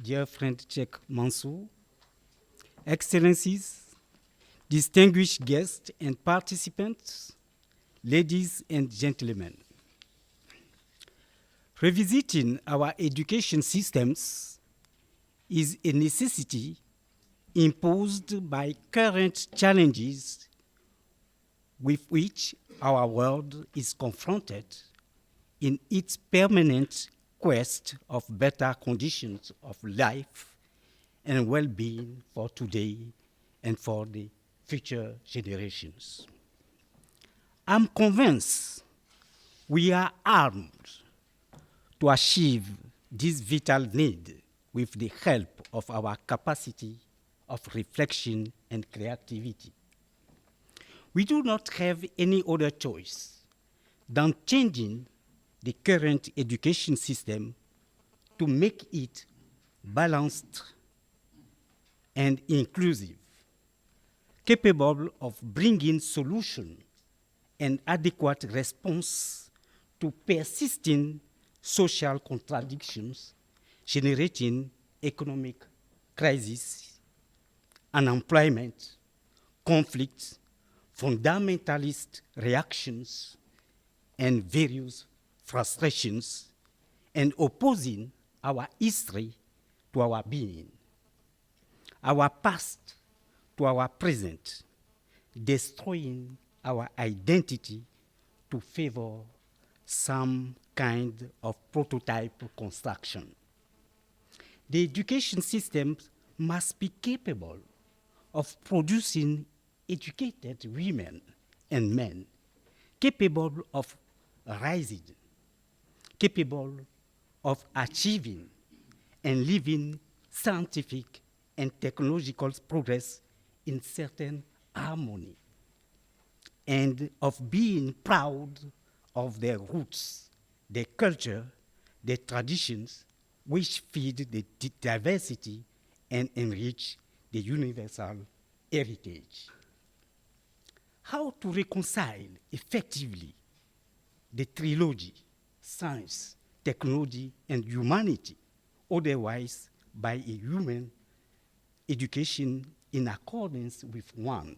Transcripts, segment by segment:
Dear friend Sheikh Mansour, Excellencies, distinguished guests and participants, ladies and gentlemen, revisiting our education systems is a necessity imposed by current challenges with which our world is confronted in its permanent quest of better conditions of life and well-being for today and for the future generations. I'm convinced we are armed to achieve this vital need with the help of our capacity of reflection and creativity. We do not have any other choice than changing the current education system to make it balanced and inclusive, capable of bringing solution and adequate response to persisting social contradictions, generating economic crisis, unemployment, conflicts, fundamentalist reactions, and various frustrations, and opposing our history to our being, our past to our present, destroying our identity to favor some kind of prototype construction. The education system must be capable of producing educated women and men, capable of rising, capable of achieving and living scientific and technological progress in certain harmony, and of being proud of their roots, their culture, their traditions, which feed the diversity and enrich the universal heritage. How to reconcile effectively the trilogy, science, technology, and humanity, otherwise by a human education in accordance with one,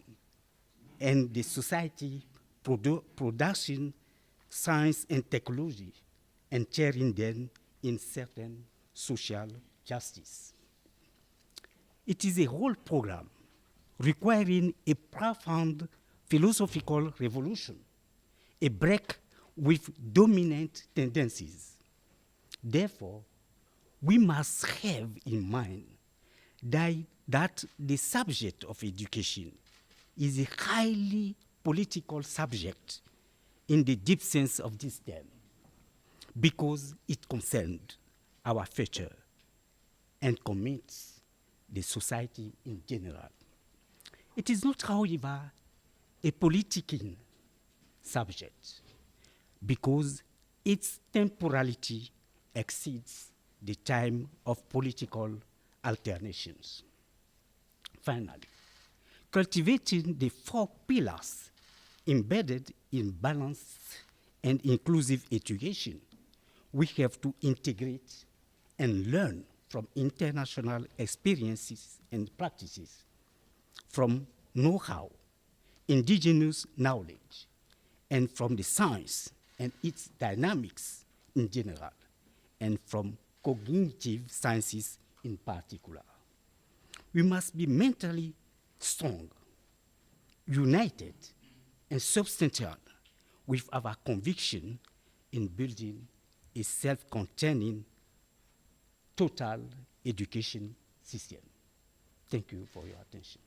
and the society producing science and technology and sharing them in certain social justice. It is a whole program requiring a profound philosophical revolution, a break with dominant tendencies. Therefore, we must have in mind that the subject of education is a highly political subject in the deep sense of this term, because it concerns our future and commits the society in general. It is not, however, a political subject, because its temporality exceeds the time of political alternations. Finally, cultivating the four pillars embedded in balanced and inclusive education, we have to integrate and learn from international experiences and practices, from know-how, indigenous knowledge, and from the science and its dynamics in general, and from cognitive sciences in particular. We must be mentally strong, united, and substantial with our conviction in building a self-containing total education system. Thank you for your attention.